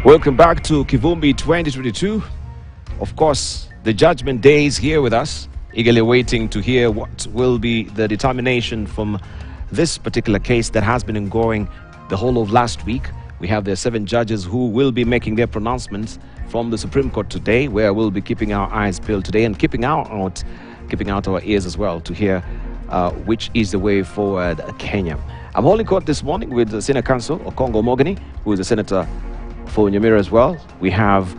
Welcome back to Kivumbi 2022. Of course, the Judgment Day is here with us, eagerly waiting to hear what will be the determination from this particular case that has been ongoing the whole of last week. We have the 7 judges who will be making their pronouncements from the Supreme Court today, where we'll be keeping our eyes peeled today and keeping out our ears as well to hear which is the way forward Kenya. I'm holding court this morning with the Senior Counsel Okongo Omogeni, who is a senator for Nyamira as well. We have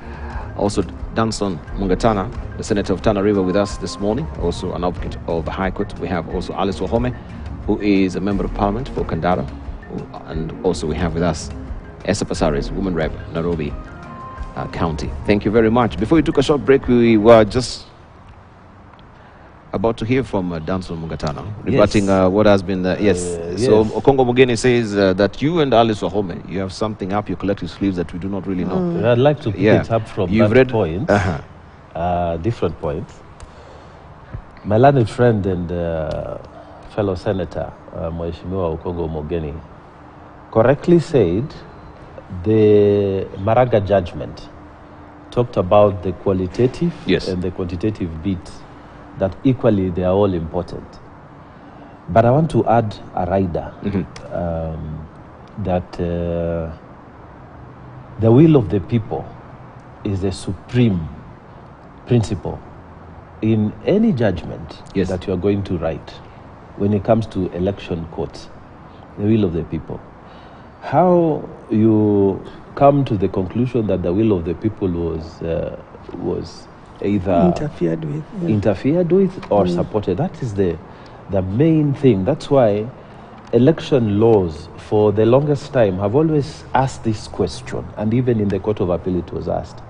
also Danson Mungatana, the senator of Tana River, with us this morning, also an advocate of the High Court. We have also Alice Wahome, who is a member of parliament for Kandara, and also we have with us Esther Pasaris, woman rep, Nairobi County. Thank you very much. Before we took a short break, we were just about to hear from Danson Mungatana rebutting what has been So Okongo Omogeni says that you and Alice Wahome, you have something up your collective sleeves that we do not really know. I'd like to pick it up from point, different points. My learned friend and fellow senator, Mheshimiwa Okongo Omogeni, correctly said the Maraga judgment talked about the qualitative and the quantitative bit, that equally they are all important. But I want to add a rider, that the will of the people is the supreme principle in any judgment that you are going to write when it comes to election courts, the will of the people. How you come to the conclusion that the will of the people was either interfered with or supported, that is the main thing. That's why election laws for the longest time have always asked this question, and even in the Court of Appeal it was asked.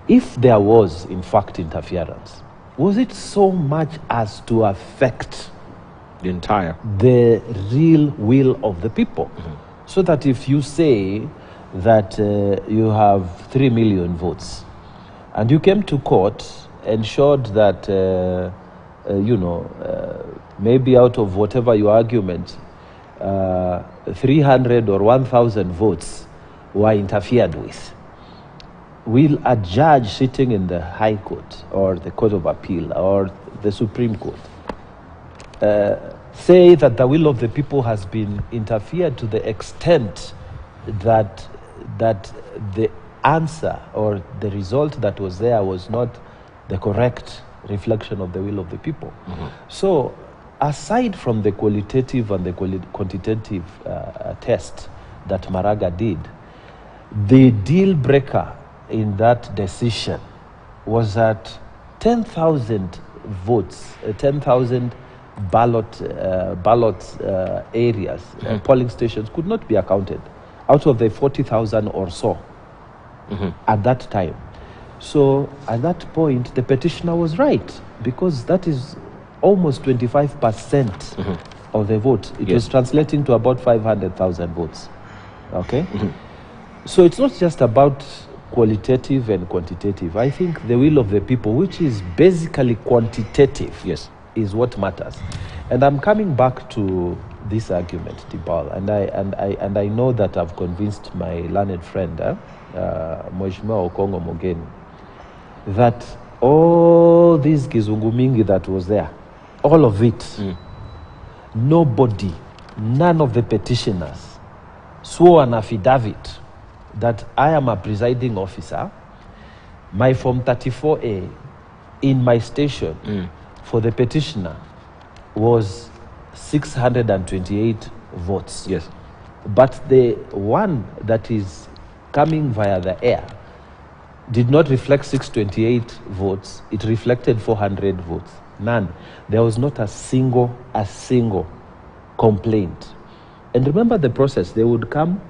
If there was in fact interference, was it so much as to affect the real will of the people? So that if you say that you have 3 million votes and you came to court and showed that maybe out of whatever your argument 300 or 1,000 votes were interfered with, will a judge sitting in the High Court or the Court of Appeal or the Supreme Court say that the will of the people has been interfered to the extent that the answer or the result that was there was not the correct reflection of the will of the people? So aside from the qualitative and the quantitative test that Maraga did, the deal breaker in that decision was that 10,000 votes, 10,000 ballot areas, polling stations could not be accounted out of the 40,000 or so at that time. So at that point, the petitioner was right, because that is almost 25% of the vote. It was translating to about 500,000 votes. Okay? So it's not just about qualitative and quantitative. I think the will of the people, which is basically quantitative, is what matters. And I'm coming back to this argument, Tibal, and I know that I've convinced my learned friend, Mheshimiwa Okongo Omogeni, that all this Kizungumingi that was there, all of it, nobody, none of the petitioners swore an affidavit that I am a presiding officer. My Form 34A in my station for the petitioner was 628 votes. But the one that is coming via the air did not reflect 628 votes. It reflected 400 votes. None. There was not a single complaint. And remember the process. They would come,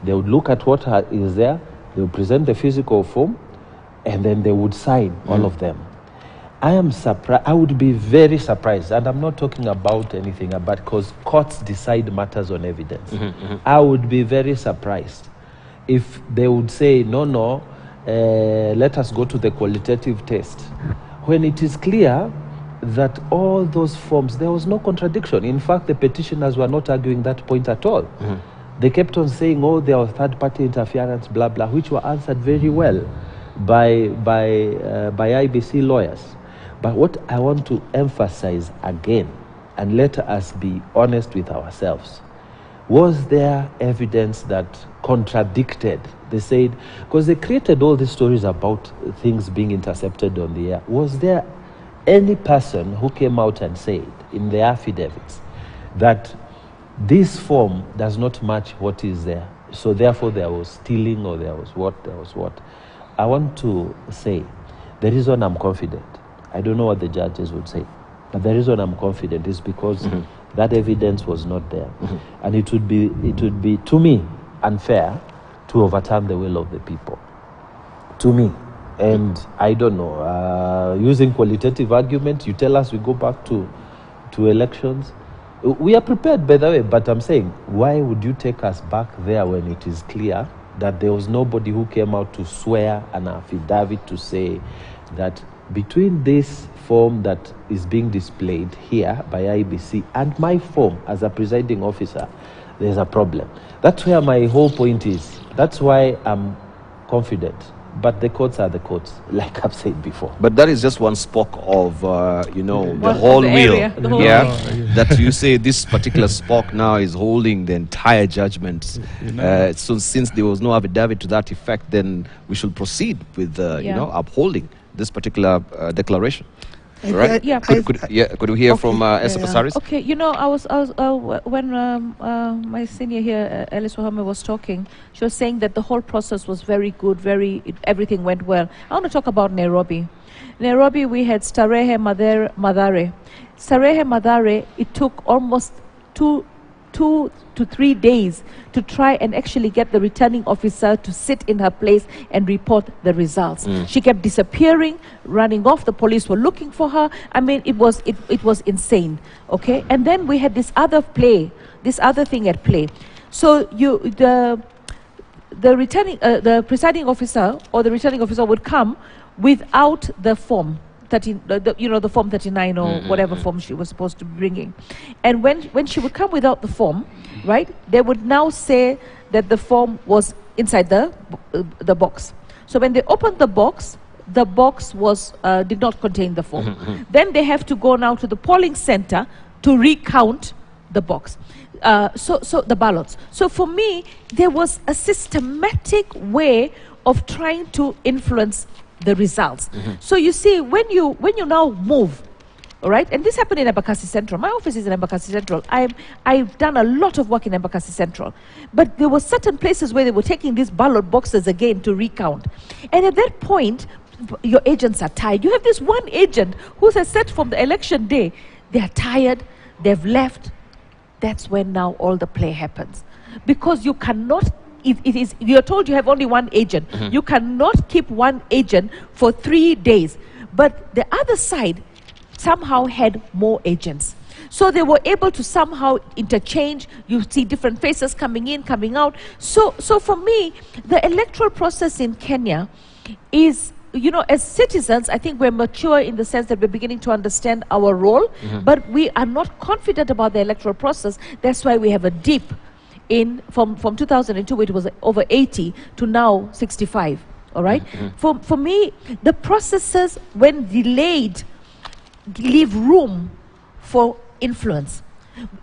they would look at what is there, they would present the physical form, and then they would sign all of them. I am surprised. I would be very surprised, and I'm not talking about anything about, because courts decide matters on evidence. I would be very surprised if they would say, no, let us go to the qualitative test, when it is clear that all those forms, there was no contradiction. In fact, the petitioners were not arguing that point at all. They kept on saying, oh, there was third-party interference, blah, blah, which were answered very well by IBC lawyers. But what I want to emphasize again, and let us be honest with ourselves, was there evidence that contradicted? They said, because they created all these stories about things being intercepted on the air. Was there any person who came out and said in the affidavits that this form does not match what is there, so therefore there was stealing, or there was what? I want to say, the reason I'm confident, I don't know what the judges would say, but the reason I'm confident is because that evidence was not there. And it would be, to me, unfair to overturn the will of the people. To me. And I don't know, using qualitative argument, you tell us we go back to elections. We are prepared, by the way, but I'm saying, why would you take us back there when it is clear that there was nobody who came out to swear an affidavit to say that between this form that is being displayed here by IBC and my form as a presiding officer, there's a problem. That's where my whole point is. That's why I'm confident. But the courts are the courts, like I've said before. But that is just one spoke of, the whole the wheel. area, the whole That you say this particular spoke now is holding the entire judgment. So since there was no affidavit to that effect, then we should proceed with, upholding this particular declaration. Right? Could we hear from Esther Pasaris? Okay, I was when my senior here, Alice Wahame, was talking, she was saying that the whole process was very good, everything went well. I want to talk about Nairobi. Nairobi, we had Starehe Madare. Starehe Madare, it took almost two to 3 days to try and actually get the returning officer to sit in her place and report the results. She kept disappearing, running off. The police were looking for her. I mean, it was insane. Okay, and then we had this other thing at play. So the presiding officer or the returning officer would come without the form. The form 39 or whatever form she was supposed to be bringing. And when she would come without the form, right, they would now say that the form was inside the box. So when they opened the box was did not contain the form. Then they have to go now to the polling center to recount the box. So the ballots. So for me, there was a systematic way of trying to influence the results. So you see, when you now move, all right, and this happened in Embakasi Central. My office is in Embakasi Central. I've done a lot of work in Embakasi Central, but there were certain places where they were taking these ballot boxes again to recount, and at that point, your agents are tired. You have this one agent who has said from the election day, they are tired, they've left. That's when now all the play happens, because you cannot. You're told you have only one agent. You cannot keep one agent for 3 days. But the other side somehow had more agents. So they were able to somehow interchange. You see different faces coming in, coming out. So for me, the electoral process in Kenya is, as citizens, I think we're mature in the sense that we're beginning to understand our role, but we are not confident about the electoral process. That's why we have a dip from 2002, it was over 80 to now 65. All right. For me, the processes, when delayed, leave room for influence.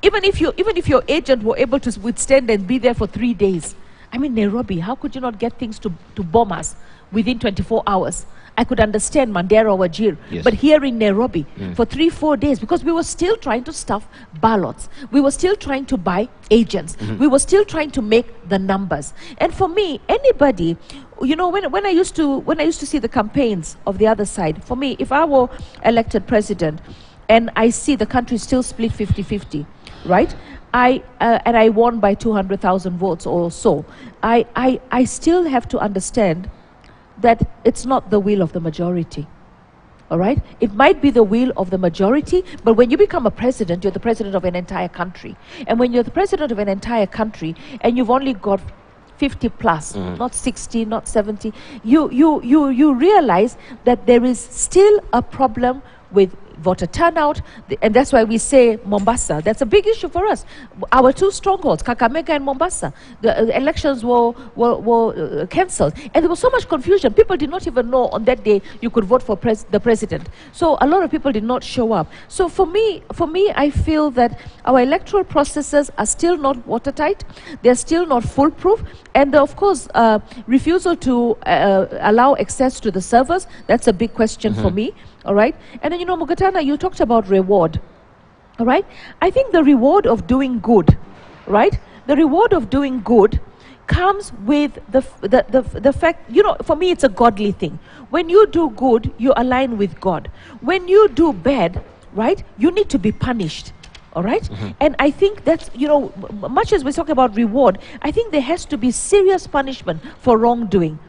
Even if your agent were able to withstand and be there for 3 days. I mean, Nairobi, how could you not get things to bomb us within 24 hours? I could understand Mandera or Wajir, but here in Nairobi for 3-4 days, because we were still trying to stuff ballots, we were still trying to buy agents, we were still trying to make the numbers. And for me, anybody, when I used to see the campaigns of the other side, for me, if I were elected president and I see the country still split 50-50, right? And I won by 200,000 votes or so, I still have to understand that it's not the will of the majority. All right? It might be the will of the majority, but when you become a president, you're the president of an entire country. And when you're the president of an entire country and you've only got 50 plus, not 60, not 70, you realize that there is still a problem with voter turnout, and that's why we say Mombasa. That's a big issue for us. Our two strongholds, Kakamega and Mombasa, the elections were cancelled, and there was so much confusion. People did not even know on that day you could vote for the president. So a lot of people did not show up. So for me, I feel that our electoral processes are still not watertight. They're still not foolproof, and of course, refusal to allow access to the servers. That's a big question for me. All right, and then Mugatana, you talked about reward. All right, I think the reward of doing good, right? The reward of doing good comes with the fact, for me, it's a godly thing. When you do good, you align with God. When you do bad, right, you need to be punished. All right? And I think that's, much as we talk about reward, I think there has to be serious punishment for wrongdoing.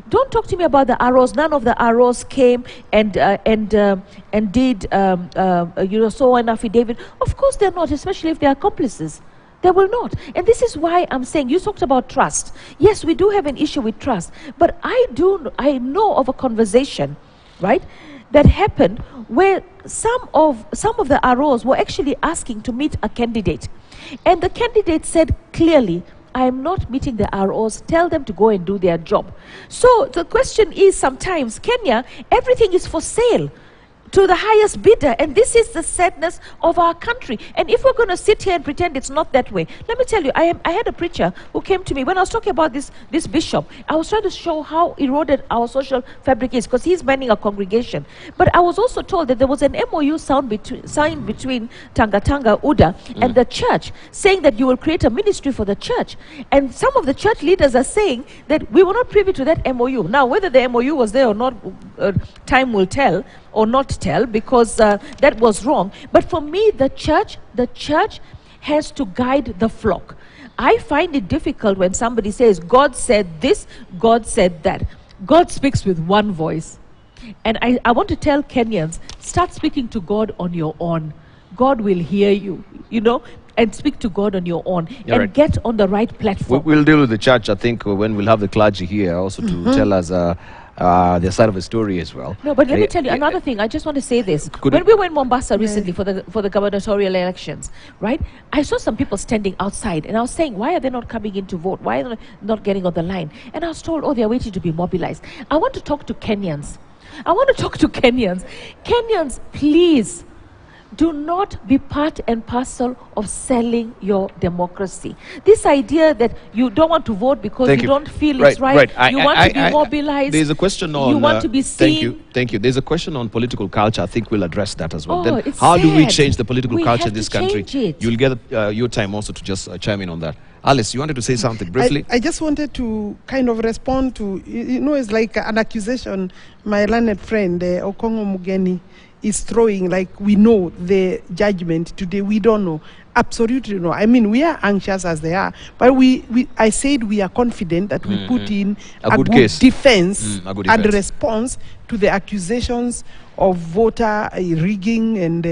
Don't talk to me about the arrows. None of the arrows came and did so an affidavit. Of course they're not, especially if they're accomplices. They will not. And this is why I'm saying, you talked about trust. Yes, we do have an issue with trust. But I know of a conversation, right, that happened where some of the ROs were actually asking to meet a candidate. And the candidate said clearly, I am not meeting the ROs. Tell them to go and do their job. So the question is, sometimes, Kenya, everything is for sale to the highest bidder, and this is the sadness of our country. And if we're going to sit here and pretend it's not that way, let me tell you, I had a preacher who came to me when I was talking about this bishop. I was trying to show how eroded our social fabric is, because he's manning a congregation. But I was also told that there was an MOU signed between Tanga Uda and the church, saying that you will create a ministry for the church. And some of the church leaders are saying that we were not privy to that MOU. Now, whether the MOU was there or not, time will tell, or not tell, because that was wrong. But for me, the church has to guide the flock. I find it difficult when somebody says, God said this, God said that. God speaks with one voice. And I want to tell Kenyans, start speaking to God on your own. God will hear you, and speak to God on your own. You're and right. Get on the right platform. We'll deal with the church, I think, when we'll have the clergy here also to tell us their side of the story as well. No, but let me tell you another thing. I just want to say this. When we were in Mombasa recently for the gubernatorial elections, right? I saw some people standing outside, and I was saying, why are they not coming in to vote? Why are they not getting on the line? And I was told, they're waiting to be mobilized. I want to talk to Kenyans. Kenyans, please, do not be part and parcel of selling your democracy. This idea that you don't want to vote because you don't feel it's right. You want to be mobilized. There's a question on... You want to be seen. Thank you. There's a question on political culture. I think we'll address that as well. It's how do we sad. change the political We culture have in this to country? change it. You'll get your time also to just chime in on that. Alice, you wanted to say something briefly? I just wanted to kind of respond to, it's like an accusation my learned friend, Okongo Mugeni, is throwing, like we know the judgment today. We don't know. Absolutely no. I mean, we are anxious as they are, but I said we are confident that we put in a good defense and response to the accusations of voter rigging, and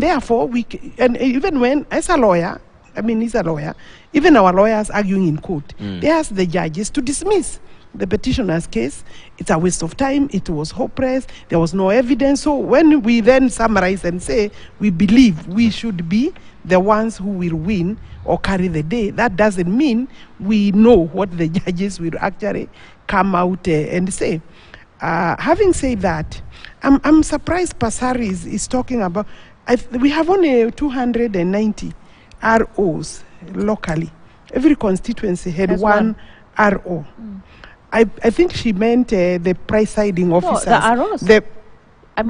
therefore and even when, as a lawyer, he's a lawyer, even our lawyers arguing in court, they ask the judges to dismiss the petitioner's case. It's a waste of time. It was hopeless. There was no evidence. So when we then summarize and say we believe we should be the ones who will win or carry the day, that doesn't mean we know what the judges will actually come out and say. Having said that, I'm surprised Pasari is talking about, we have only 290 ROs locally. Every constituency had one RO. I think she meant the presiding officers. No, the ROs. The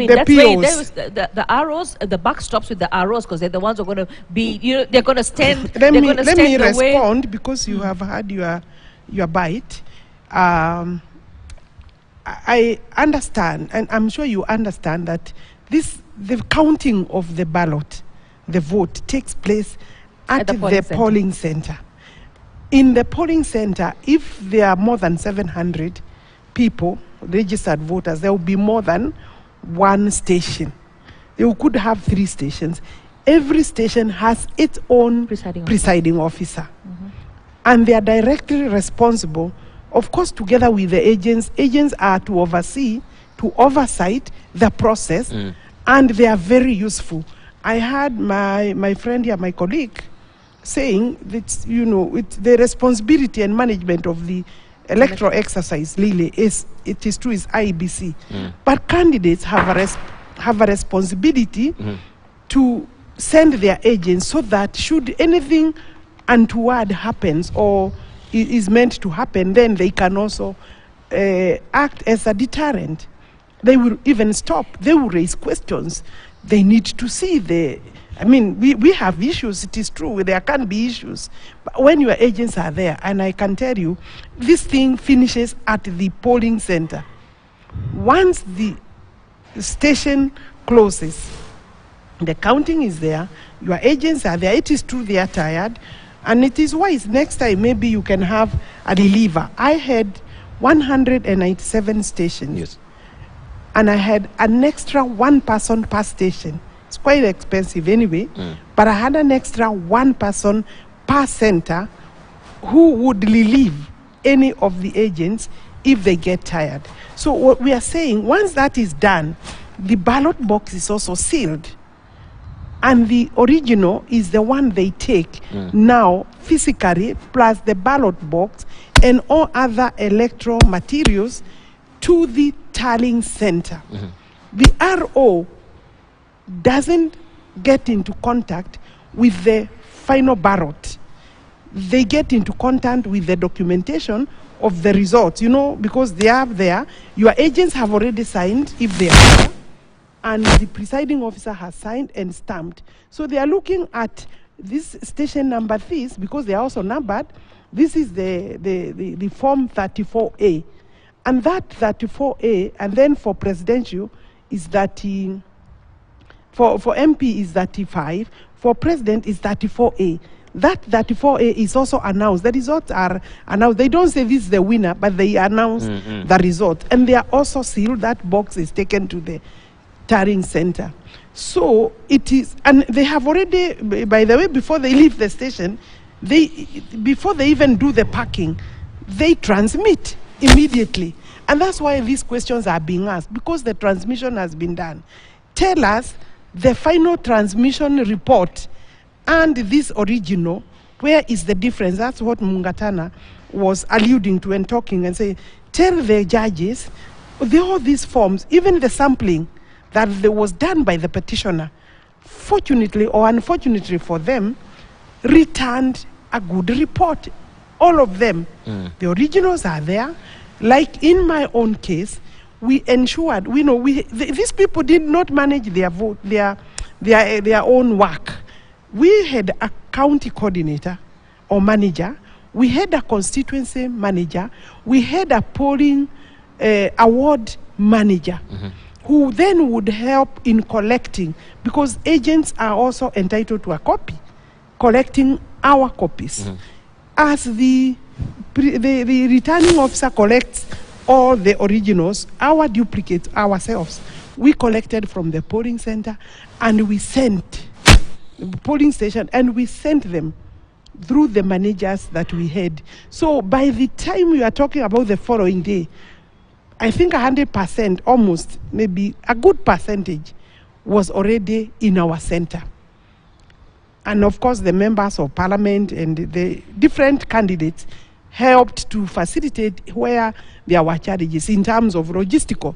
that's POs. why the ROs, the buck stops with the ROs, because they're the ones who are going to be, they're going to stand. Let me respond, because you have had your bite. I understand, and I'm sure you understand that the counting of the ballot, the vote, takes place at the polling center. In the polling center, if there are more than 700 people, registered voters, there will be more than one station. You could have 3 stations. Every station has its own presiding officer. And they are directly responsible, of course, together with the agents. Agents are to oversee, to oversight the process and they are very useful. I had my friend here, my colleague, saying that, you know, the responsibility and management of the electoral exercise, Lily, is true, is IEBC. But candidates have a responsibility to send their agents so that should anything untoward happens or is meant to happen, then they can also act as a deterrent. They will even stop. They will raise questions. They need to see we have issues, it is true, there can be issues. But when your agents are there, and I can tell you, this thing finishes at the polling center. Once the station closes, the counting is there, your agents are there, it is true they are tired, and it is wise. Next time, maybe you can have a reliever. I had 197 stations. Yes. And I had an extra one person per station. It's quite expensive anyway, but I had an extra one person per center who would relieve any of the agents if they get tired. So what we are saying, once that is done, the ballot box is also sealed. And the original is the one they take now physically, plus the ballot box and all other electoral materials to the tallying center. The RO doesn't get into contact with the final ballot. They get into contact with the documentation of the results, you know, because they are there. Your agents have already signed, if they are, and the presiding officer has signed and stamped. So they are looking at this station number, this, because they are also numbered. This is the form 34A. And that 34A, and then for presidential is 30, for MP is 35, for president is 34A. That 34A is also announced. The results are announced. They don't say this is the winner, but they announce the result. And they are also sealed. That box is taken to the tallying center. So it is, and they have already, by the way, before they leave the station, before they even do the packing, they transmit immediately. And that's why these questions are being asked, because the transmission has been done. Tell us the final transmission report and this original, where is the difference? That's what Mungatana was alluding to and talking and saying, tell the judges, all these forms, even the sampling that was done by the petitioner, fortunately or unfortunately for them, returned a good report. All of them. The originals are there. Like in my own case, we ensured, these people did not manage their vote, their own work. We had a county coordinator or manager, we had a constituency manager, we had a polling award manager, who then would help in collecting, because agents are also entitled to a copy, collecting our copies. As the returning officer collects all the originals, our duplicates ourselves, we collected from the polling center and we sent the polling station, and we sent them through the managers that we had. So by the time we are talking about the following day, I think 100%, almost, maybe a good percentage, was already in our center. And of course, the members of parliament and the different candidates helped to facilitate where there were challenges in terms of logistical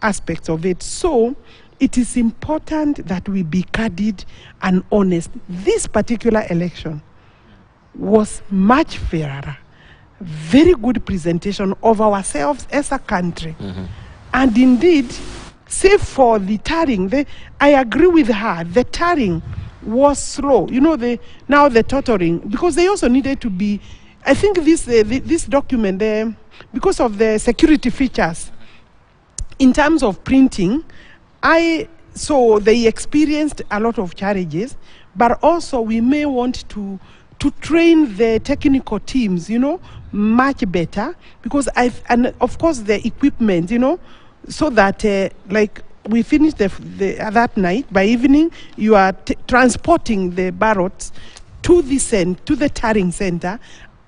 aspects of it. So it is important that we be candid and honest. This particular election was much fairer, very good presentation of ourselves as a country. And indeed, save for the tallying, I agree with her, the tallying was slow. You know, now the tottering, because they also needed to be, I think this document there, because of the security features, in terms of printing, so they experienced a lot of challenges, but also we may want to train the technical teams, much better, because and of course the equipment, so that like we finished that night, by evening you are transporting the ballots to the tallying center.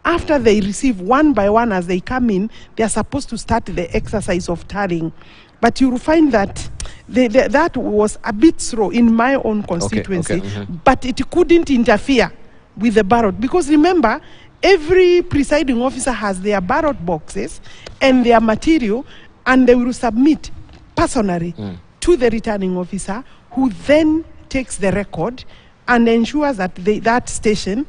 After they receive one by one as they come in, they are supposed to start the exercise of tallying. But you will find that that was a bit slow in my own constituency, but it couldn't interfere with the ballot. Because remember, every presiding officer has their ballot boxes and their material, and they will submit personally to the returning officer, who then takes the record and ensures that that station,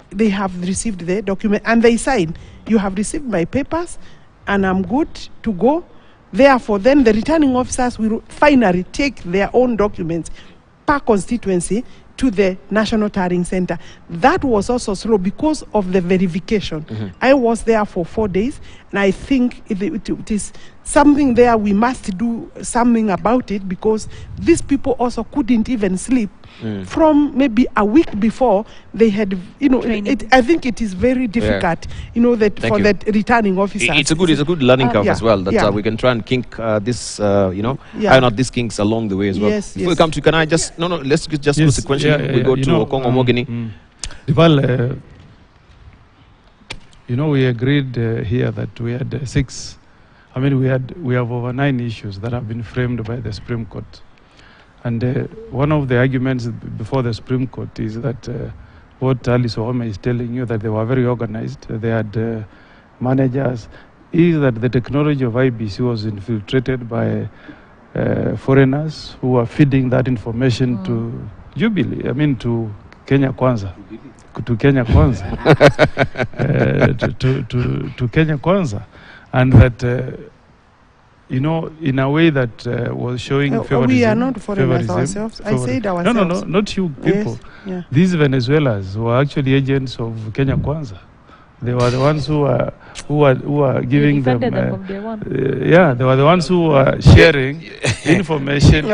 they have received the document, and they sign, you have received my papers and I'm good to go. Therefore, then the returning officers will finally take their own documents per constituency to the National Tallying Center. That was also slow because of the verification. I was there for 4 days, and I think it is something there we must do something about it, because these people also couldn't even sleep from maybe a week before they had, I think it is very difficult, that for that returning officer. It's a good learning curve as well, that we can try and kink this, iron out these kinks along the way as well. Yes, Before we come to, can I just, let's just go sequentially. We go to Okongo Mogeni. Deval, we agreed here that we had 6. I mean, we have over 9 issues that have been framed by the Supreme Court. And one of the arguments before the Supreme Court is that what Alice Wahome is telling you, that they were very organized, they had managers, is that the technology of IBC was infiltrated by foreigners who are feeding that information to Jubilee, to Kenya Kwanza. To Kenya Kwanza. to Kenya Kwanza. And that, in a way that was showing favoritism. We are not foreigners ourselves. I said ourselves. No, not you people. Yes, yeah. These Venezuelans were actually agents of Kenya Kwanza. They were the ones who are giving them. They were the ones who were sharing information.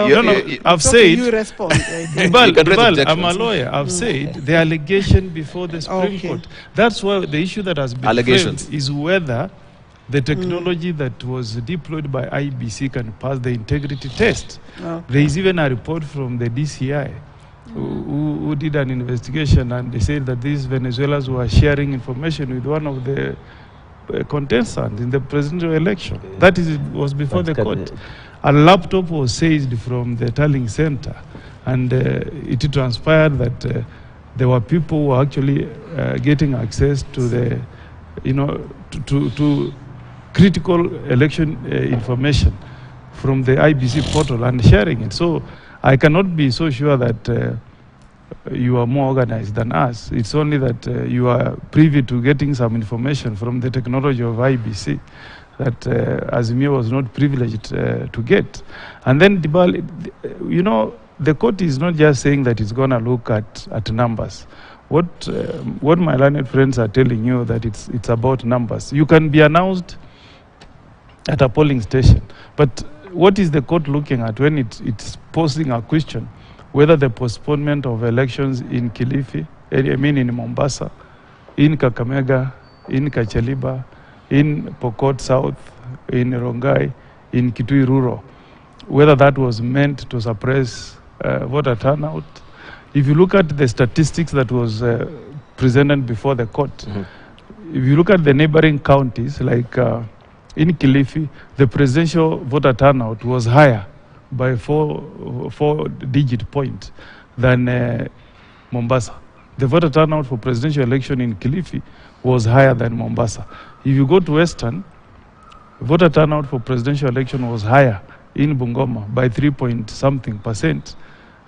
I've said. You respond. I'm a lawyer. I've said the allegation before the Supreme Court. That's why the issue that has been framed is whether the technology that was deployed by IBC can pass the integrity test. There is even a report from the DCI who did an investigation, and they said that these Venezuelans were sharing information with one of the contestants in the presidential election. That was before the court. A laptop was seized from the tallying center, and it transpired that there were people who were actually getting access to the, to critical election information from the IBC portal and sharing it. So I cannot be so sure that you are more organized than us. It's only that you are privy to getting some information from the technology of IBC that Azimio was not privileged to get. And then, the court is not just saying that it's going to look at numbers. What my learned friends are telling you, that it's about numbers. You can be announced at a polling station, but what is the court looking at when it's posing a question whether the postponement of elections in Kilifi, in Mombasa, in Kakamega, in Kacheliba, in Pokot South, in Rongai, in Kitui Rural, whether that was meant to suppress voter turnout? If you look at the statistics that was presented before the court, if you look at the neighboring counties, like in Kilifi, the presidential voter turnout was higher by 4-digit point than Mombasa. The voter turnout for presidential election in Kilifi was higher than Mombasa. If you go to Western, voter turnout for presidential election was higher in Bungoma by 3-point-something%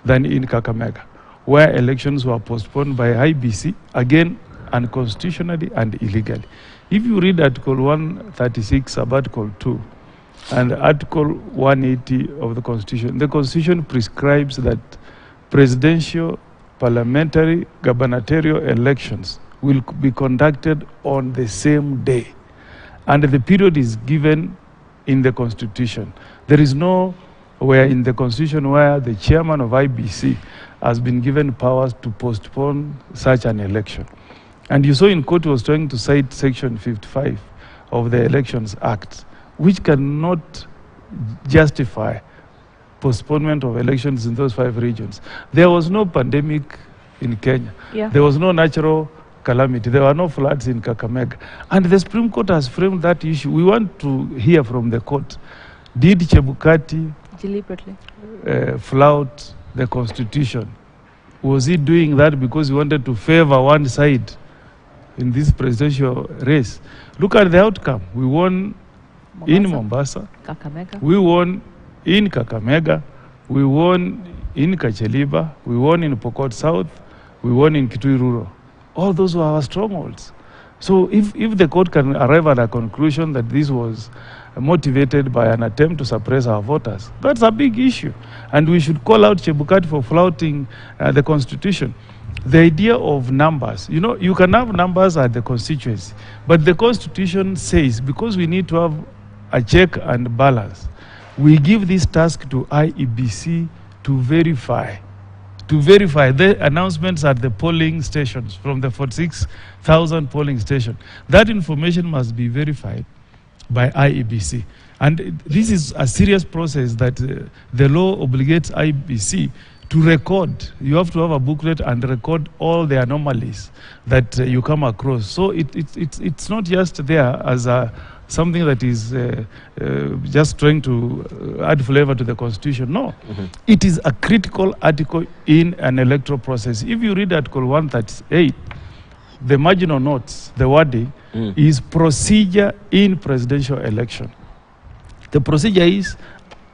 than in Kakamega, where elections were postponed by IBC, again unconstitutionally and illegally. If you read Article 136 sub Article 2 and Article 180 of the Constitution prescribes that presidential, parliamentary, gubernatorial elections will be conducted on the same day. And the period is given in the Constitution. There is nowhere in the Constitution where the chairman of IBC has been given powers to postpone such an election. And you saw in court was trying to cite Section 55 of the Elections Act, which cannot justify postponement of elections in those 5 regions. There was no pandemic in Kenya. There was no natural calamity. There were no floods in Kakamega. And the Supreme Court has framed that issue. We want to hear from the court. Did Chebukati Deliberately. flout the constitution? Was he doing that because he wanted to favor one side in this presidential race? Look at the outcome. We won in Mombasa. Kakamega. We won in Kakamega. We won in Kacheliba. We won in Pokot South. We won in Kitui Rural. All those were our strongholds. So if the court can arrive at a conclusion that this was motivated by an attempt to suppress our voters, that's a big issue. And we should call out Chebukati for flouting the constitution. The idea of numbers, you know, you can have numbers at the constituency, but the constitution says, because we need to have a check and balance, we give this task to IEBC to verify the announcements at the polling stations from the 46,000 polling stations. That information must be verified by IEBC. And this is a serious process that the law obligates IEBC to record. You have to have a booklet and record all the anomalies that you come across. So it's not just there as something that is just trying to add flavor to the constitution. No, it is a critical article in an electoral process. If you read Article 138, the marginal notes, the wording is procedure in presidential election. The procedure is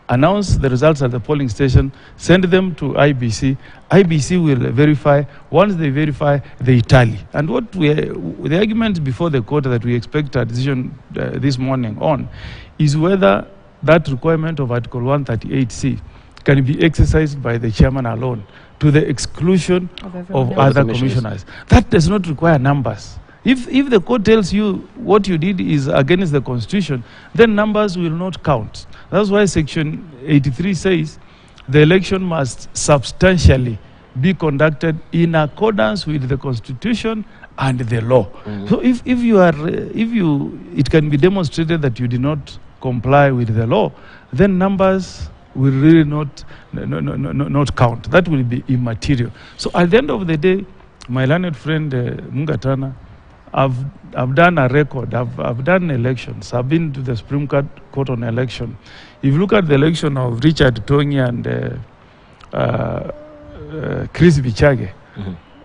announce the results at the polling station, send them to IBC. IBC will verify. Once they verify, they tally. And what the argument before the court that we expect a decision this morning on is whether that requirement of Article 138C can be exercised by the chairman alone to the exclusion of other commissioners. That does not require numbers. If the court tells you what you did is against the constitution, then numbers will not count. That's why Section 83 says the election must substantially be conducted in accordance with the constitution and the law. So if it can be demonstrated that you did not comply with the law, then numbers will really not count. That will be immaterial. So at the end of the day, my learned friend Mungatana, I've done a record. I've done elections. I've been to the Supreme Court on election. If you look at the election of Richard Tongi and Chris Bichage,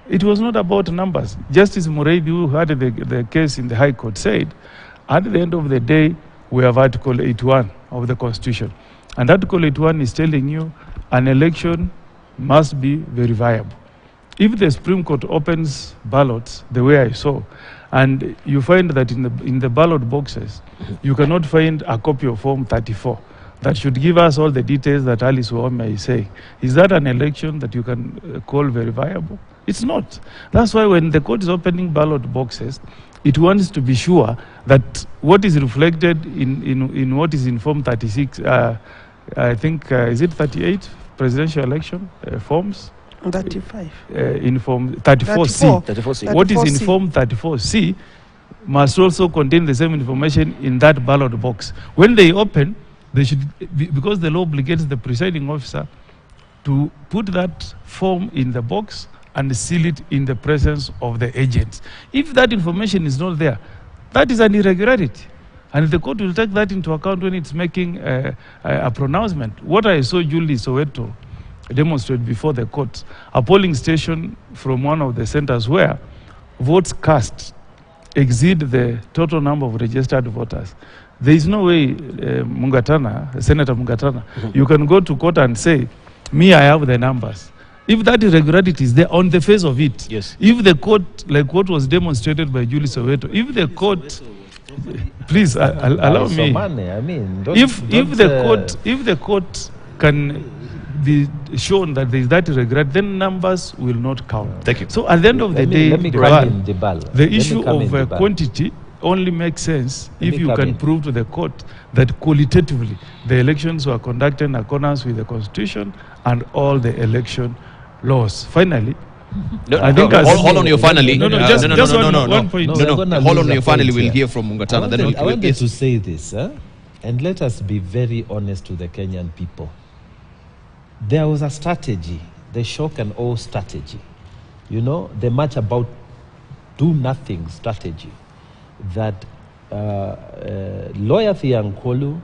it was not about numbers. Justice Mureithi, who had the case in the High Court, said, at the end of the day, we have Article 81 of the Constitution. And Article 81 is telling you an election must be verifiable. If the Supreme Court opens ballots the way I saw, and you find that in the ballot boxes, you cannot find a copy of Form 34, that should give us all the details that Alice Wahome is saying. Is that an election that you can call verifiable? It's not. That's why when the court is opening ballot boxes, it wants to be sure that what is reflected in what is in Form 36, I think, is it 38 presidential election forms? 35. In Form 34C. 34C. What is in Form 34C must also contain the same information in that ballot box. When they open, they should, because the law obligates the presiding officer to put that form in the box and seal it in the presence of the agents. If that information is not there, that is an irregularity. And the court will take that into account when it's making a pronouncement. What I saw Julie Soweto demonstrate before the court, a polling station from one of the centers where votes cast exceed the total number of registered voters. There is no way, Senator Mungatana, you can go to court and say, me, I have the numbers. If that irregularity is there on the face of it, yes. If the court, like what was demonstrated by Julie Soweto, if the court, please allow me, I mean, if the court can be shown that there is that irregularity, then numbers will not count. Thank you. So at the end of the day, the issue of quantity only makes sense if you can prove to the court that qualitatively the elections were conducted in accordance with the Constitution and all the election laws. Finally, I think hold on, you finally. Just one point. Hold on, you finally will hear from Mungatana. I wanted to say this, and let us be very honest to the Kenyan people. There was a strategy, the shock and awe strategy. You know, the much about do nothing strategy that lawyer Thiankolu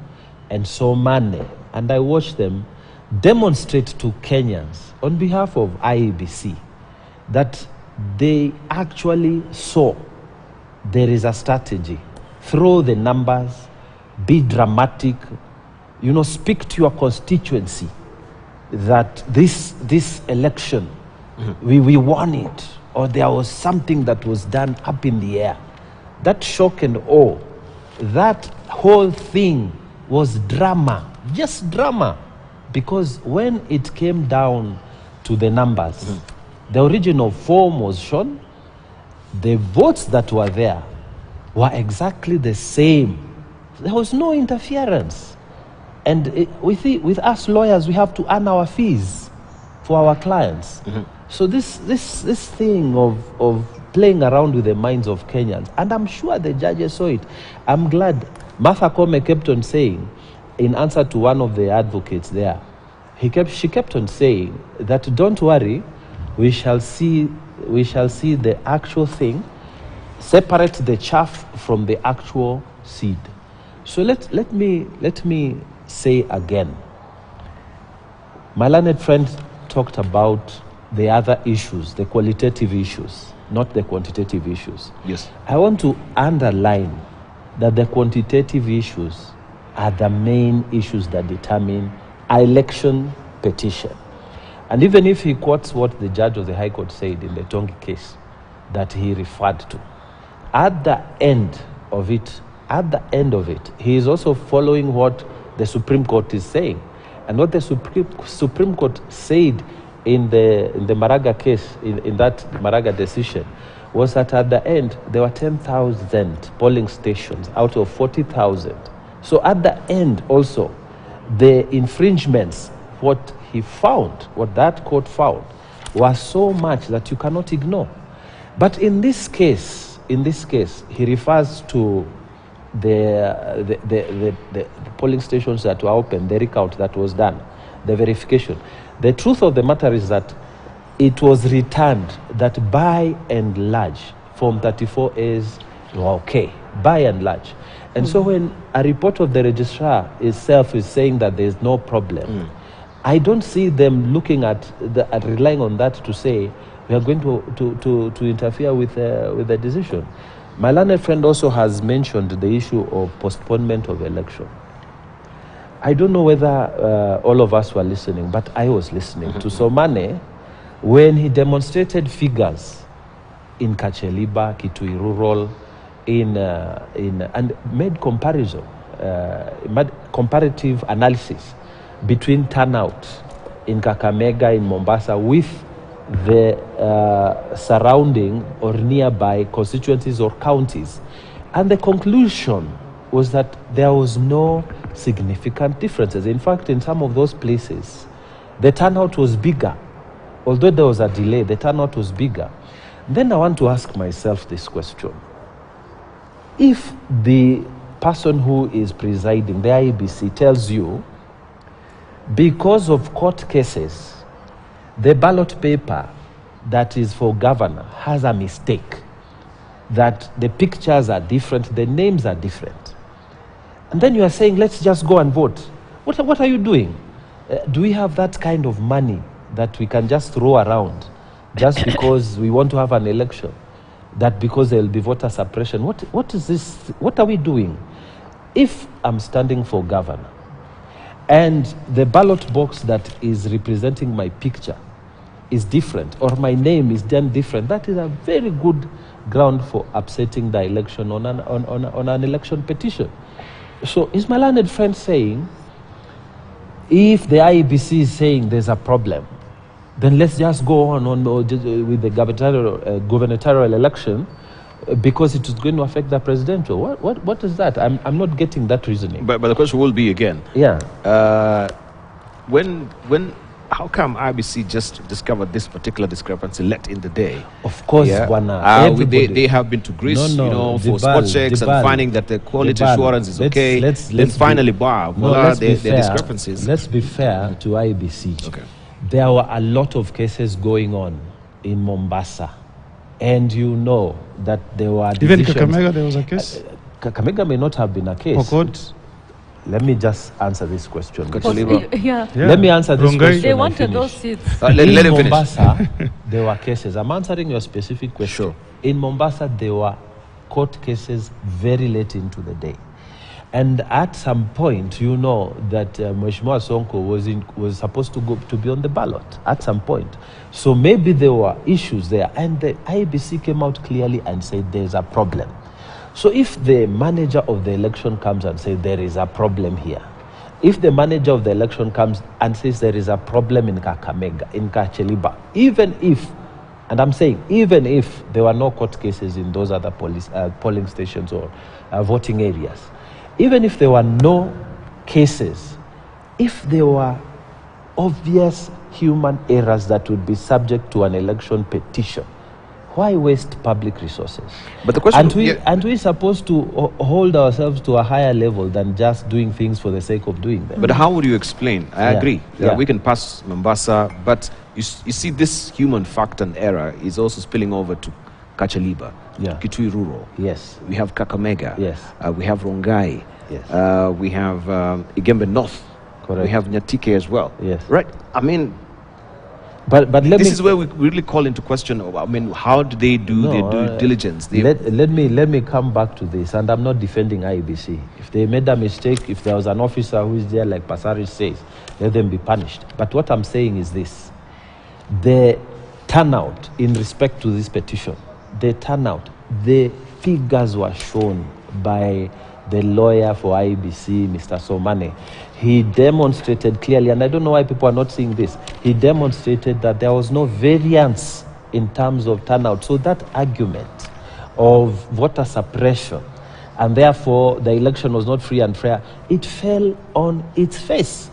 and Somane, and I watched them demonstrate to Kenyans on behalf of IEBC that they actually saw there is a strategy. Throw the numbers, be dramatic, speak to your constituency that this election, we won it, or there was something that was done up in the air. That shock and awe, that whole thing was drama, just drama. Because when it came down to the numbers, the original form was shown, the votes that were there were exactly the same. There was no interference. And with us lawyers, we have to earn our fees for our clients. So this thing of playing around with the minds of Kenyans, and I'm sure the judges saw it. I'm glad Martha Koome kept on saying, in answer to one of the advocates there, she kept on saying that don't worry, we shall see the actual thing, separate the chaff from the actual seed. So let me say again, my learned friend talked about the other issues, the qualitative issues, not the quantitative issues. Yes. I want to underline that the quantitative issues are the main issues that determine an election petition. And even if he quotes what the judge of the High Court said in the Tongi case that he referred to, at the end of it, he is also following what the Supreme Court is saying. And what the Supreme Court said in the Maraga case, in that Maraga decision, was that at the end, there were 10,000 polling stations out of 40,000. So at the end also, the infringements, what that court found, was so much that you cannot ignore. But in this case, he refers to the polling stations that were open, the recount that was done, the verification. The truth of the matter is that it was returned that by and large, Form 34As were okay, by and large. And so when a report of the registrar itself is saying that there is no problem, I don't see them looking at relying on that to say we are going to interfere with the decision. My learned friend also has mentioned the issue of postponement of election. I don't know whether all of us were listening, but I was listening to Somane when he demonstrated figures in Kacheliba, Kitui Rural, and made comparative analysis between turnout in Kakamega, in Mombasa, with the surrounding or nearby constituencies or counties. And the conclusion was that there was no significant differences. In fact, in some of those places, the turnout was bigger. Although there was a delay, the turnout was bigger. Then I want to ask myself this question. If the person who is presiding, the IEBC, tells you, because of court cases, the ballot paper that is for governor has a mistake, that the pictures are different, the names are different, and then you are saying, let's just go and vote. What are you doing? Do we have that kind of money that we can just throw around just because we want to have an election? That because there will be voter suppression? What is this? What are we doing? If I'm standing for governor and the ballot box that is representing my picture is different, or my name is done different, that is a very good ground for upsetting the election on an election petition. So is my learned friend saying, if the IEBC is saying there's a problem, then let's just go on with the gubernatorial election because it is going to affect the presidential? What is that? I'm not getting that reasoning. But the question will be again. Yeah. How come IBC just discovered this particular discrepancy late in the day? Of course, they have been to Greece, for spot checks and finding that the quality assurance is okay. Let's finally, the discrepancies. Let's be fair to IBC. Okay. There were a lot of cases going on in Mombasa, and you know that there were even Kakamega there was a case. Kakamega may not have been a case. Pokot. let me just answer this question. Yeah. Let me answer this question. They and wanted finish. those seats. Let In him finish. Mombasa, there were cases. I'm answering your specific question. Sure. In Mombasa, there were court cases very late into the day. And at some point, you know that Mheshimiwa Sonko was supposed to be on the ballot at some point. So maybe there were issues there. And the IEBC came out clearly and said there's a problem. So if the manager of the election comes and says there is a problem here, if the manager of the election comes and says there is a problem in Kakamega, in Kacheliba, even if, and I'm saying even if there were no court cases in those other polling stations or voting areas, even if there were no cases, if there were obvious human errors that would be subject to an election petition, why waste public resources? But the question, and we're supposed to hold ourselves to a higher level than just doing things for the sake of doing them. But how would you explain? I agree. We can pass Mombasa, but you see this human factor and error is also spilling over to Kacheliba, Kitui Rural. Yes. We have Kakamega. Yes. We have Rongai. Yes. We have Igembe North. Correct. We have Nyatike as well. Yes. Right. I mean, but this is where we really call into question. I mean, how do they do their due diligence? Let me come back to this, and I'm not defending IEBC. If they made a mistake, if there was an officer who is there, like Pasari says, let them be punished. But what I'm saying is this: the turnout in respect to this petition, the figures were shown by the lawyer for IEBC, Mr. Somane. He demonstrated clearly, and I don't know why people are not seeing this, he demonstrated that there was no variance in terms of turnout. So that argument of voter suppression, and therefore the election was not free and fair, it fell on its face.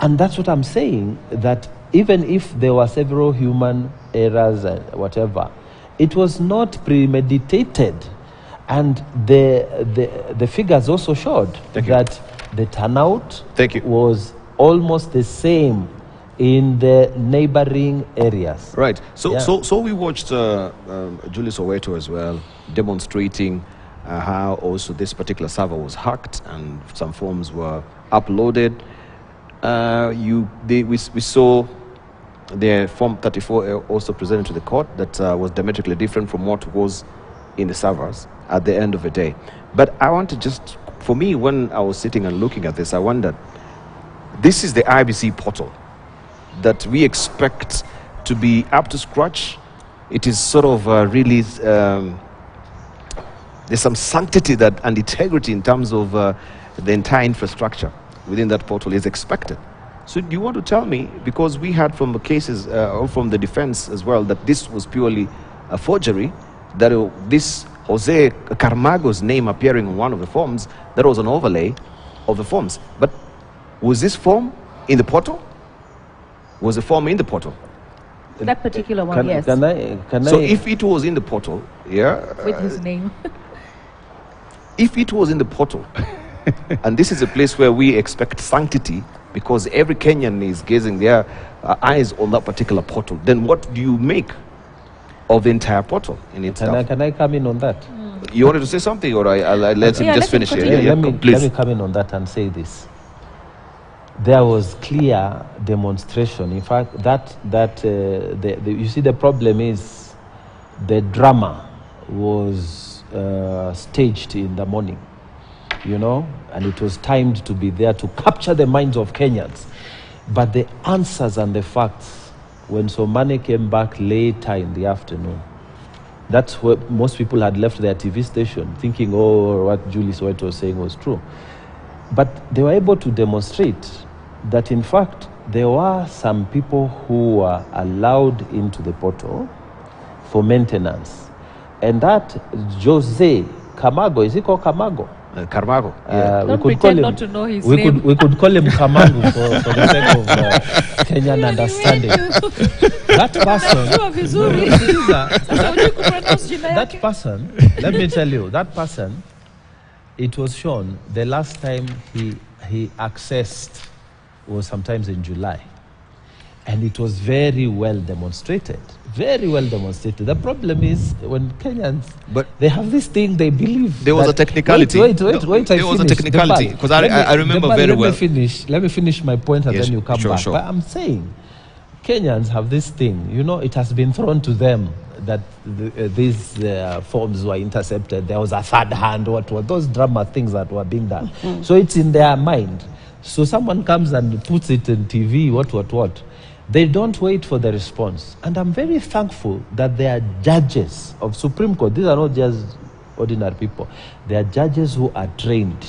And that's what I'm saying, that even if there were several human errors and whatever, it was not premeditated. And the figures also showed that the turnout was almost the same in the neighboring areas. Right. So we watched Julius Oweto as well demonstrating how also this particular server was hacked and some forms were uploaded. We saw the Form 34 also presented to the court that was diametrically different from what was in the servers at the end of the day. But I want to just, for me, when I was sitting and looking at this, I wondered, this is the IBC portal that we expect to be up to scratch. It is sort of really, there's some sanctity and integrity in terms of the entire infrastructure within that portal is expected. So do you want to tell me, because we had from the cases, or from the defense as well, that this was purely a forgery, that this Jose Carmago's name appearing on one of the forms, that was an overlay of the forms. But was this form in the portal? Was the form in the portal? That particular one, yes. So if it was in the portal, with his name. If it was in the portal, and this is a place where we expect sanctity, because every Kenyan is gazing their eyes on that particular portal, then what do you make of the entire portal in itself? Can I come in on that? You wanted to say something, or I'll let him just finish it? Let me come in on that and say this. There was clear demonstration. In fact, you see, the problem is the drama was staged in the morning, and it was timed to be there to capture the minds of Kenyans. But the answers and the facts, when Somane came back later in the afternoon, that's where most people had left their TV station thinking, what Julius White was saying was true. But they were able to demonstrate that, in fact, there were some people who were allowed into the portal for maintenance. And that Jose Camargo, is he called Camargo? Carmago. Don't pretend not to know his name. We could call him Camargo for the sake of Kenyan understanding. That person, let me tell you, that person, it was shown the last time he accessed was sometimes in July. And it was very well demonstrated Very well demonstrated. The problem is when Kenyans, But they have this thing, they believe there was that- a technicality. Wait, There was a technicality, because I remember very well. Let me finish my point and Yes, then you come sure, back. sure. But I'm saying, Kenyans have this thing, you know, it has been thrown to them that these forms were intercepted. There was a third hand, what were those drama things that were being done. So it's in their mind. So someone comes and puts it in TV, what. They don't wait for the response. And I'm very thankful that there are judges of Supreme Court. These are not just ordinary people. They are judges who are trained.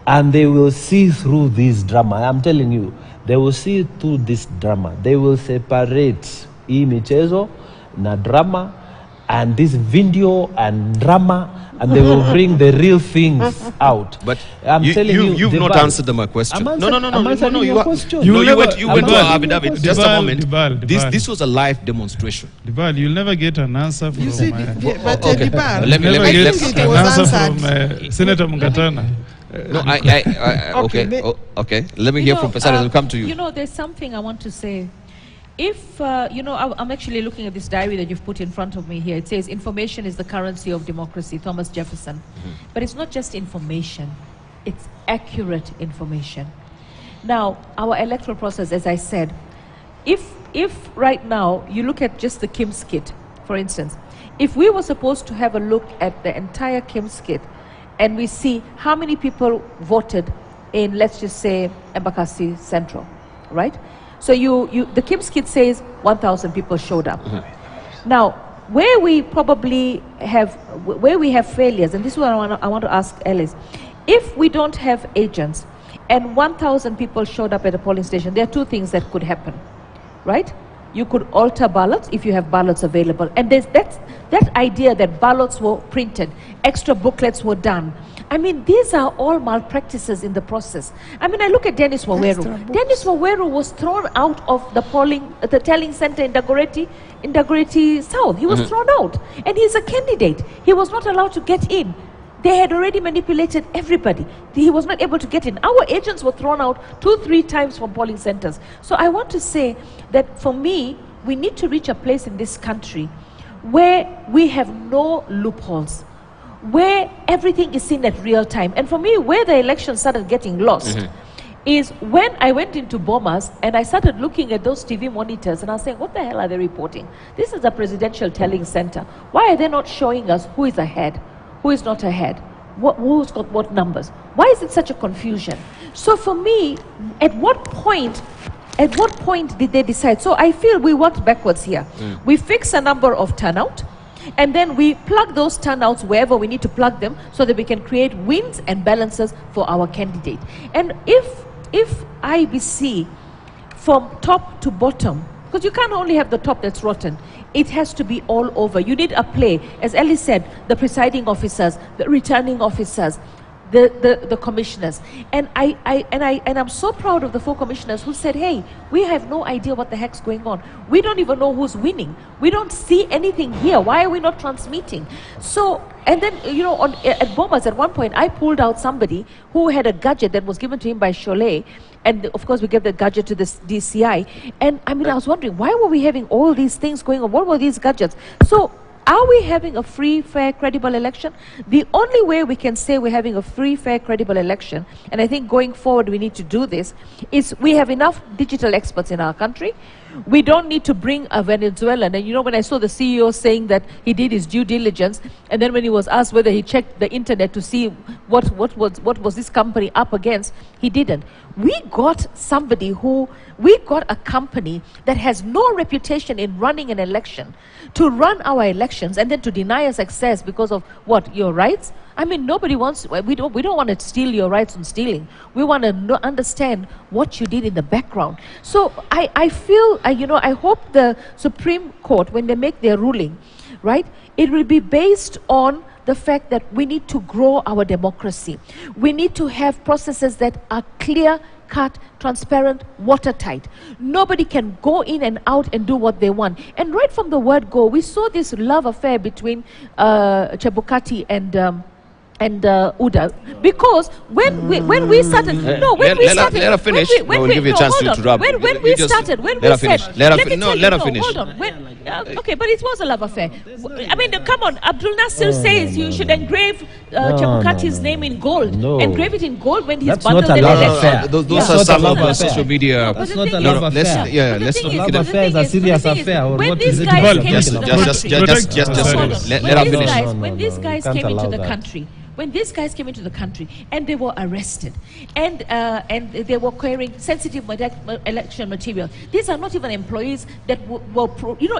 And they will see through this drama. I'm telling you, they will see through this drama. They will separate hii michezo na drama and this video and drama, and they will bring the real things out. But I'm telling you, you've not answered my question. I'm No, answering your question. You You'll went never- to affidavit. Just a moment. Dibal. This was a live demonstration. Dibal, you'll never get an answer from You see, but okay. Dibal, Let me- never let me- get think it an was answer answered. from Senator Mungatana. No, Okay, okay. Okay. Let me hear from Pesari. We'll come to you. You know, there's something I want to say. If, I'm actually looking at this diary that you've put in front of me here. It says, information is the currency of democracy, Thomas Jefferson. But it's not just information. It's accurate information. Now, our electoral process, as I said, if right now you look at just the KIMS kit, for instance, if we were supposed to have a look at the entire KIMS kit and we see how many people voted in, let's just say, Embakasi Central, right? So the KIMS kit says 1,000 people showed up. Now, where we have failures, and this is what I want to ask Ellis, if we don't have agents and 1,000 people showed up at a polling station, there are two things that could happen, right? You could alter ballots if you have ballots available. And there's that idea that ballots were printed, extra booklets were done. I mean, these are all malpractices in the process. I mean, I look at Dennis Waweru. Dennis Waweru was thrown out of the tallying center in Dagoretti South. He was thrown out. And he's a candidate. He was not allowed to get in. They had already manipulated everybody. He was not able to get in. Our agents were thrown out 2-3 times from polling centers. So I want to say that for me, we need to reach a place in this country where we have no loopholes, where everything is seen at real time. And for me, where the election started getting lost is when I went into Bomas and I started looking at those TV monitors and I was saying, what the hell are they reporting? This is a presidential tallying center. Why are they not showing us who is ahead, who is not ahead, who's got what numbers? Why is it such a confusion? So for me, at what point did they decide? So I feel we worked backwards here. We fix a number of turnout, and then we plug those turnouts wherever we need to plug them so that we can create wins and balances for our candidate. And if IBC from top to bottom, because you can't only have the top that's rotten, it has to be all over. You need a play, as Ellie said, the presiding officers, the returning officers, the commissioners. And I'm so proud of the 4 commissioners who said, hey, we have no idea what the heck's going on. We don't even know who's winning. We don't see anything here. Why are we not transmitting? So, and then, at Bomas at one point, I pulled out somebody who had a gadget that was given to him by Cholet. And of course, we gave the gadget to the DCI. And I mean, I was wondering, why were we having all these things going on? What were these gadgets? So, are we having a free, fair, credible election? The only way we can say we're having a free, fair, credible election, and I think going forward we need to do this, is we have enough digital experts in our country. We don't need to bring a Venezuelan. And when I saw the CEO saying that he did his due diligence, and then when he was asked whether he checked the internet to see what was this company up against, he didn't. We got a company that has no reputation in running an election to run our elections and then to deny us access because of what? Your rights? I mean, nobody wants, we don't want to steal your rights on stealing. We want to understand what you did in the background. So I feel, I hope the Supreme Court, when they make their ruling, right, it will be based on the fact that we need to grow our democracy. We need to have processes that are clear, cut, transparent, watertight. Nobody can go in and out and do what they want. And right from the word go, we saw this love affair between Chebukati and UDA, because when we started, let her finish. We'll give you a chance to interrupt. When we started, let her finish. Hold on. Okay, but it was a love affair. I mean, come on. Abdul Nasir says you should engrave Chebukati's name in gold. Engrave it in gold when he's bundled in election. Those are some of the social media. That's not a love affair. Let's not Love get it. affair is a serious affair. Or When what these is it? guys came into the country, when these guys came into the country, when these guys came into the country and they were arrested and they were carrying sensitive election material, these are not even employees that were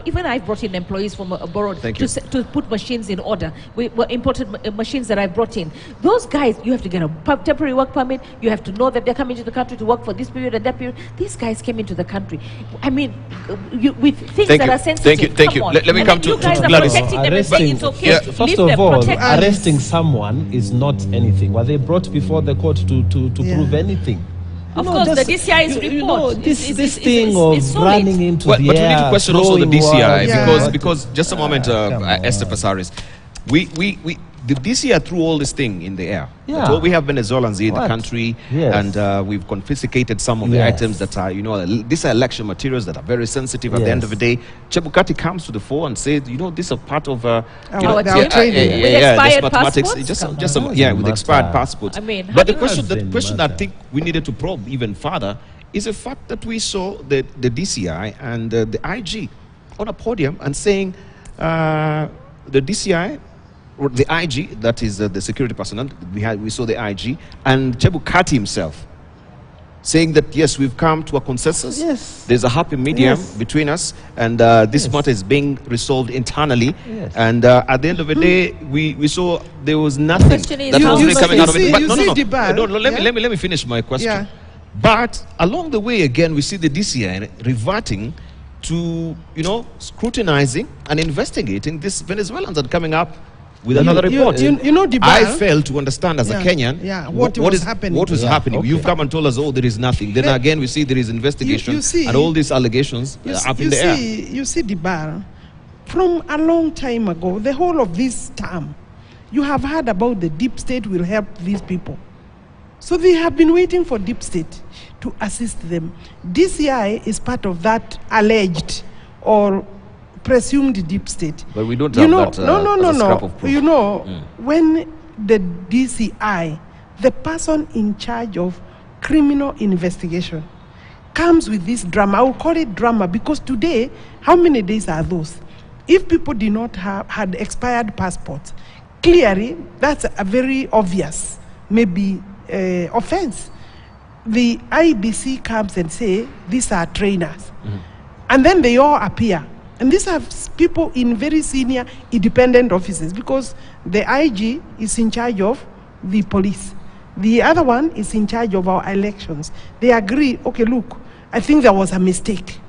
even I brought in employees from abroad to put machines in order. We were imported machines that I brought in. Those guys, you have to get a temporary work permit. You have to know that they're coming to the country to work for this period and that period. These guys came into the country. I mean, with things that are sensitive. Thank you. Let me come to you guys are Gladys. protecting them and saying it's okay. First of all, arresting someone is not anything. Were they brought before the court to prove anything? Of course, the DCI's report. This thing of running into the air. But we need to question also the DCI Yeah. because just a moment, Esther Pasaris. The DCI threw all this thing in the air. Yeah. So we have Venezuelans in the What? country, Yes. and we've confiscated some of the items that are, these are election materials that are very sensitive. At the end of the day, Chebukati comes to the fore and says, this is part of our this expired mathematics. passports? With expired passports. I mean, but the doesn't question I matter. think we needed to probe even further is the fact that we saw the DCI and the IG on a podium and saying the DCI or the IG, that is the security personnel, we saw the IG, and Chebukati himself saying that yes, we've come to a consensus. Yes. There's a happy medium Yes. between us, and this matter is being resolved internally. Yes. And at the end of the day, we saw there was nothing question is that how was really coming out of it. But let me finish my question. Yeah. But along the way, again, we see the DCI reverting to scrutinizing and investigating these Venezuelans and coming up with another report. I failed to understand as a Kenyan what was happening. What was happening. Okay. You've come and told us, oh, there is nothing. Then again, we see there is investigation and all these allegations up in the air. You see, Dibara, from a long time ago, the whole of this term, you have heard about the deep state will help these people. So they have been waiting for deep state to assist them. DCI is part of that alleged or presumed deep state. But we don't have that as a scrap of proof. When the DCI, the person in charge of criminal investigation, comes with this drama, I will call it drama because today, how many days are those? If people did not had expired passports, clearly that's a very obvious, maybe offense. The IBC comes and say, these are trainers. And then they all appear. And these are people in very senior independent offices because the IG is in charge of the police. The other one is in charge of our elections. They agree, okay, look, I think there was a mistake.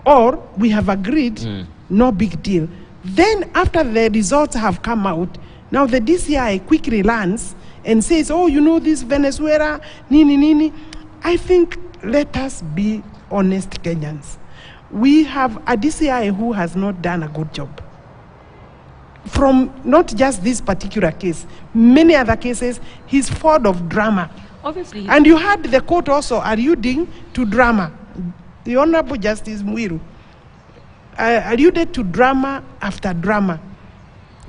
Or we have agreed, no big deal. Then after the results have come out, now the DCI quickly learns and says, oh, this Venezuela, nini. I think let us be honest Kenyans. We have a DCI who has not done a good job. From not just this particular case, many other cases, he's full of drama. Obviously. And you had the court also alluding to drama. The Honorable Justice Mwiru alluded to drama after drama.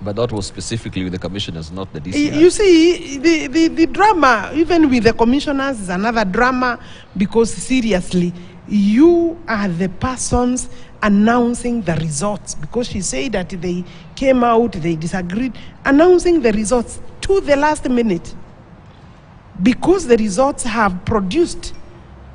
But that was specifically with the commissioners, not the DCI. You see, the drama, even with the commissioners, is another drama because seriously, you are the persons announcing the results because she said that they came out, they disagreed, announcing the results to the last minute because the results have produced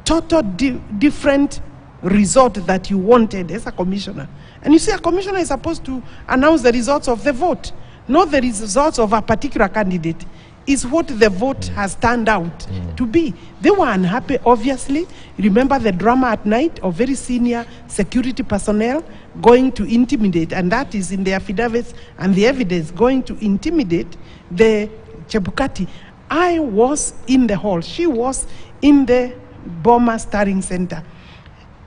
total different result that you wanted as a commissioner. And you see, a commissioner is supposed to announce the results of the vote, not the results of a particular candidate. Is what the vote has turned out to be. They were unhappy, obviously. Remember the drama at night of very senior security personnel going to intimidate, and that is in the affidavits and the evidence, going to intimidate the Chebukati. I was in the hall. She was in the Boma Starring Center.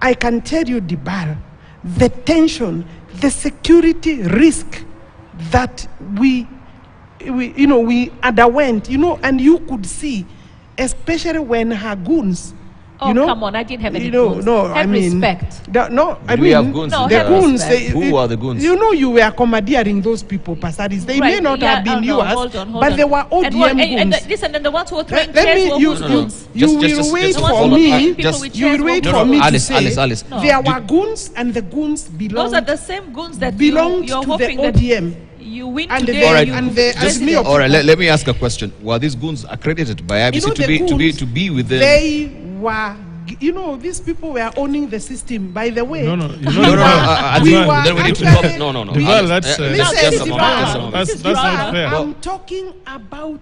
I can tell you, Dibal, the tension, the security risk that we we underwent, and you could see, especially when her goons. Oh, come on, I didn't have any goons. No, have respect. We have goons. No, the goons. Who are the goons? You were commandeering those people, Pasadis. They may not have been yours, hold but they were ODM goons. Listen, and the ones who were throwing chairs were goons. You will wait for me. You will wait for me to say Alice. There were goons, and the goons belonged. Those are the same goons that belonged you're to the hoping ODM. You win And today. All right, All right. Let me ask a question. Were these goons accredited by IBC to be within? They were. These people were owning the system. By the way, No. Then we need to talk. No. Well, that's Just a moment. That's not fair. I'm talking about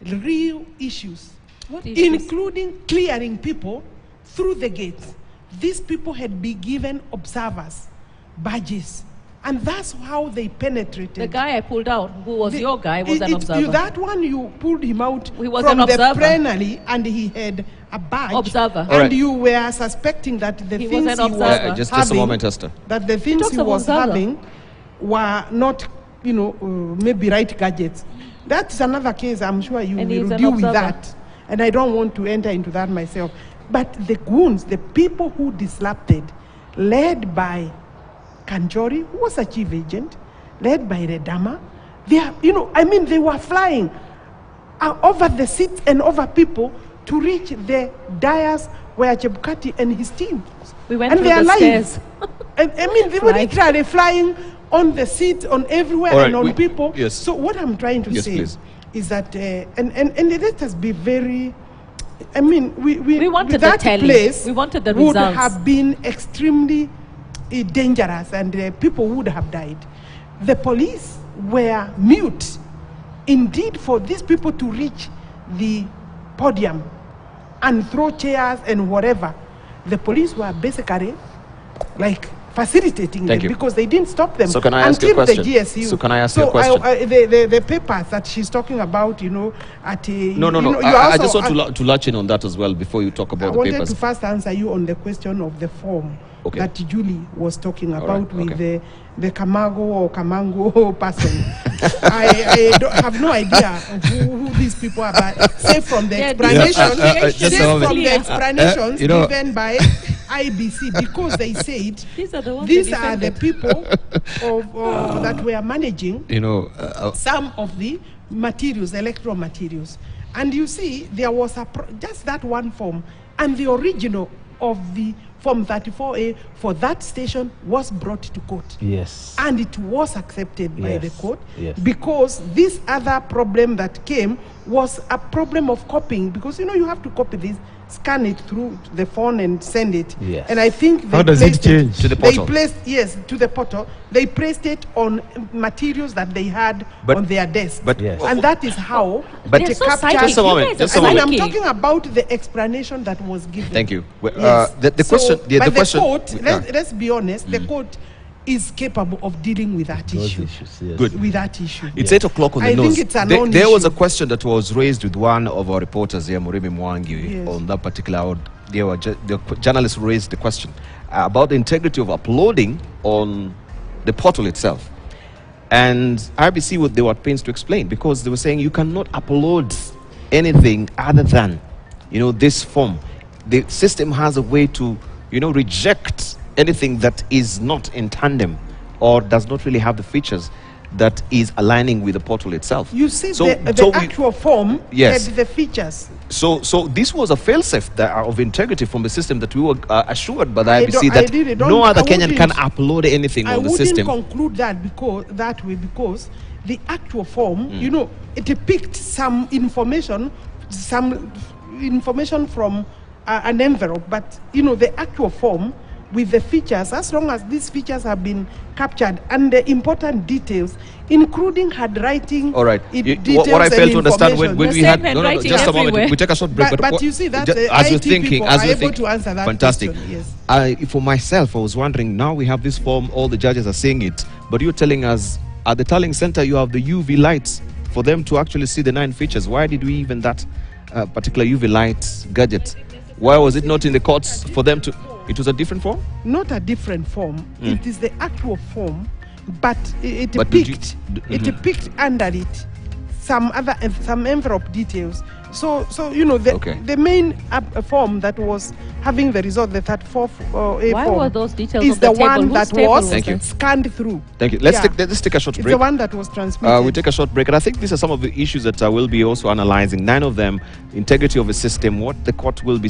real issues, What issues? including clearing people through the gates. These people had been given observers badges, and that's how they penetrated. The guy I pulled out, who was your guy, was an observer. That one, you pulled him out He was from an the observer. plenary, and he had a badge. Observer. And Alright. you were suspecting that the He was things an he was observer. Just a having, moment, Esther. that the things talks he of was observer. having were not, maybe right gadgets. That's another case. I'm sure you And he's will an deal with observer. that. And I don't want to enter into that myself. But the goons, the people who disrupted, led by Kanjori, who was a chief agent, led by Redama, they were flying over the seats and over people to reach the dais where Chebukati and his team. We went and through they are the live. stairs. They were literally flying on the seats, on everywhere, All right, and on people. yes. So what I'm trying to say please. is that, and let us be very, we wanted that the tally. place We wanted the would results. have been extremely dangerous, and people would have died. The police were mute. Indeed, for these people to reach the podium and throw chairs and whatever, the police were basically like facilitating Thank them you. because they didn't stop them So can I ask you a until question? the GSU. So can I ask you a question? The papers that she's talking about, at a... No. I just want to latch in on that as well before you talk I about the wanted papers. to first answer you on the question of the form Okay. that Julie was talking All about right, with okay. the Kamago or Kamango person. I have no idea who these people are, but say from the explanation, just a say moment. from the explanations you know- given by IBC, because they said These are the ones these they are the defended. people that were managing some of the materials, electoral materials. And you see, there was just that one form, and the original of the Form 34A for that station was brought to court. Yes. And it was accepted by the Yes, court yes. because this other problem that came was a problem of copying, because you have to copy this, scan it through the phone and send it. Yes. And I think How does it change? To the portal. To the portal. They placed it on materials that they had on their desk. But Yes. And that is how But They're they so captured. psychic. Just a moment, You guys just a are moment. I'm psychic. talking about the explanation that was given. Thank you. Yes. The question. But The question. court, let's be honest, the court is capable of dealing with that Those issue. issues, yes. Good. With that issue. It's 8 o'clock on the I nose. think it's a There was a non-issue. question that was raised with one of our reporters here, Murimi Mwangi, Yes. on that particular. The journalist raised the question about the integrity of uploading on the portal itself. And RBC, they were at pains to explain, because they were saying you cannot upload anything other than, this form. The system has a way to, reject anything that is not in tandem or does not really have the features that is aligning with the portal itself. You see, So- the so we- actual form Yes. had the features. So this was a failsafe of integrity from the system that we were assured by the I IBC don't- I that really don't- no other I Kenyan can wouldn't- upload anything I on the wouldn't system. conclude that because the actual form, it depicts some information from an envelope, but the actual form with the features, as long as these features have been captured and the important details, including handwriting. All right. details What I failed and to understand when The we same had handwriting just a moment. everywhere. We take a short break. But you see that ju- the as you're IT thinking, people as are you're able thinking, to answer that fantastic. question, yes. For myself, I was wondering. Now we have this form. All the judges are seeing it, but you're telling us at the tallying center you have the UV lights for them to actually see the 9 features. Why did we even that particular UV light gadget? Why was it not in the courts for them to? It was a different form. Not a different form. It is the actual form, but it But did you- depicts under it some envelope details. So you know, the main form that was having the result, the 34A Why form, were those details is on the the table? one Whose that table was was Thank you. scanned through. Thank you. Let's Yeah. take a short It's break. the one that was transmitted. We take a short break, and I think these are some of the issues that we'll be also analyzing. 9 of them: integrity of a system, what the court will be